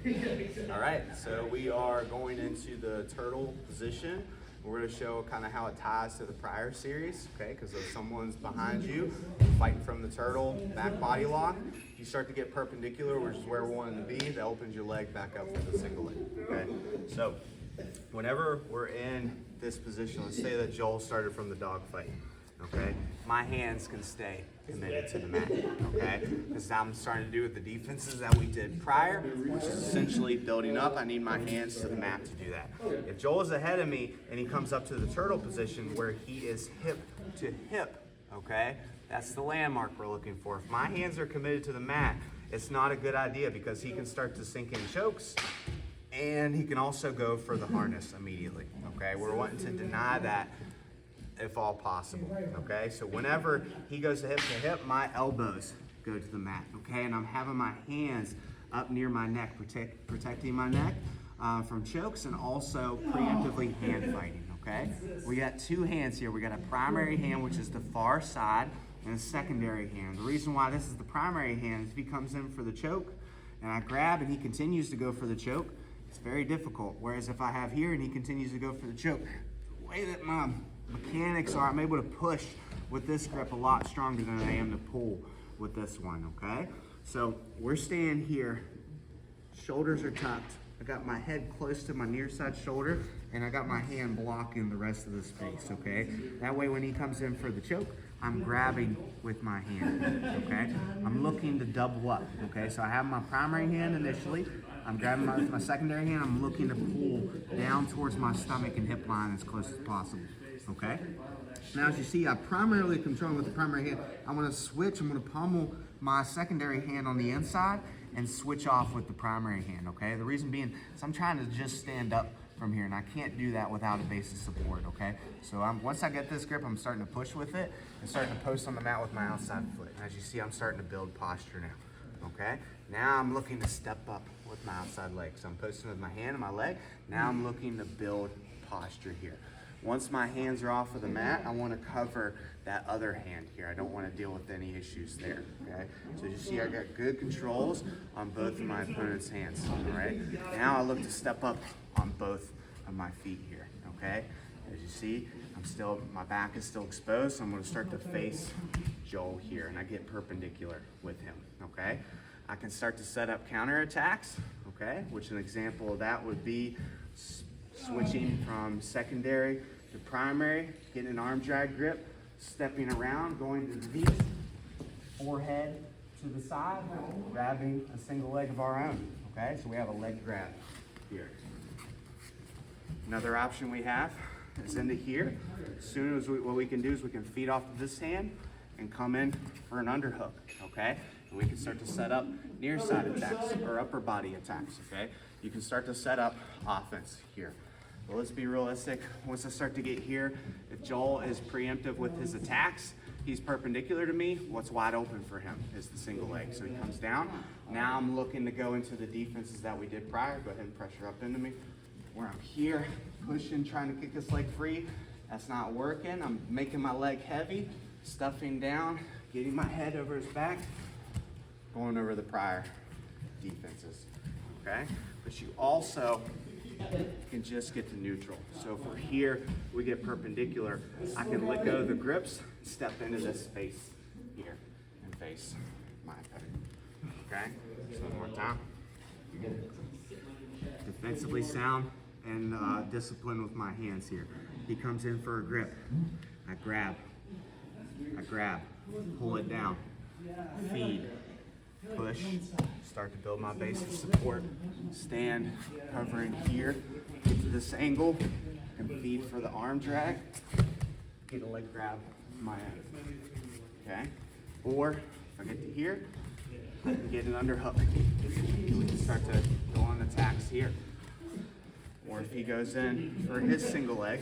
All right, so we are going into the turtle position. We're going to show kind of how it ties to the prior series, okay? Because if someone's behind you, fighting from the turtle, back body lock, you start to get perpendicular, which is where we wanted to be. That opens your leg back up for the single leg, okay? So whenever we're in this position, let's say that Joel started from the dog fight, okay? My hands can stay committed to the mat, okay? Because I'm starting to do with the defenses that we did prior, which is essentially building up. I need my hands to the mat to do that. If Joel is ahead of me and he comes up to the turtle position where he is hip to hip, okay? That's the landmark we're looking for. If my hands are committed to the mat, it's not a good idea because he can start to sink in chokes and he can also go for the harness immediately, okay? We're wanting to deny that if all possible, okay? So whenever he goes to hip, my elbows go to the mat, okay? And I'm having my hands up near my neck, protecting my neck from chokes and also preemptively hand fighting, okay? We got two hands here. We got a primary hand, which is the far side, and a secondary hand. The reason why this is the primary hand is if he comes in for the choke and I grab and he continues to go for the choke, it's very difficult. Whereas if I have here and he continues to go for the choke, the way that my mechanics are, I'm able to push with this grip a lot stronger than I am to pull with this one, okay? So we're staying here, shoulders are tucked, I got my head close to my near side shoulder, and I got my hand blocking the rest of the space, okay? That way when he comes in for the choke, I'm grabbing with my hand, okay? I'm looking to double up, okay? So I have my primary hand initially, I'm grabbing with my secondary hand, I'm looking to pull down towards my stomach and hip line as close as possible. Okay? Now as you see, I'm primarily controlling with the primary hand. I'm gonna switch, I'm gonna pummel my secondary hand on the inside and switch off with the primary hand, okay? The reason being is I'm trying to just stand up from here and I can't do that without a base of support, okay? So once I get this grip, I'm starting to push with it and starting to post on the mat with my outside foot. As you see, I'm starting to build posture now, okay? Now I'm looking to step up with my outside leg. So I'm posting with my hand and my leg. Now I'm looking to build posture here. Once my hands are off of the mat, I want to cover that other hand here. I don't want to deal with any issues there, okay? So you see I got good controls on both of my opponent's hands, all right? Now I look to step up on both of my feet here, okay? As you see, my back is still exposed, so I'm going to start to face Joel here, and I get perpendicular with him, okay? I can start to set up counterattacks, okay? Which an example of that would be switching from secondary to primary, getting an arm drag grip, stepping around, going to the knee, forehead to the side, grabbing a single leg of our own, okay? So we have a leg grab here. Another option we have is into here. As soon as what we can do is we can feed off of this hand and come in for an underhook, okay? And we can start to set up near side attacks or upper body attacks, okay? You can start to set up offense here. But let's be realistic. Once I start to get here, if Joel is preemptive with his attacks, he's perpendicular to me, what's wide open for him is the single leg. So he comes down. Now I'm looking to go into the defenses that we did prior. Go ahead and pressure up into me. Where I'm here, pushing, trying to kick this leg free. That's not working. I'm making my leg heavy, stuffing down, getting my head over his back, going over the prior defenses, okay? But you also can just get to neutral. So if we're here, we get perpendicular, I can let go of the grips, step into this space here, and face my opponent, okay? So one more time. Defensively sound and discipline with my hands here. He comes in for a grip. I grab, pull it down, feed, push, start to build my base of support, stand, covering here, get to this angle, and feed for the arm drag, get a leg grab with my own, okay? Or if I get to here, I can get an underhook. We can start to go on attacks here. Or if he goes in for his single leg,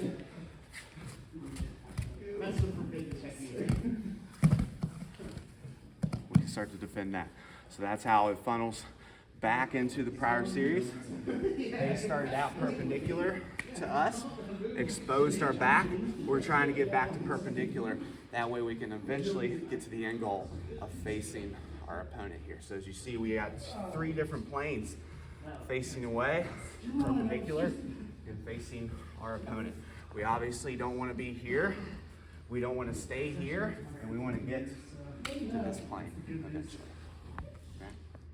we can start to defend that. So that's how it funnels back into the prior series. They started out perpendicular to us, exposed our back. We're trying to get back to perpendicular. That way we can eventually get to the end goal of facing our opponent here. So as you see, we got 3 different planes facing away, perpendicular, and facing our opponent. We obviously don't want to be here. We don't want to stay here, and we want to get to this plane eventually.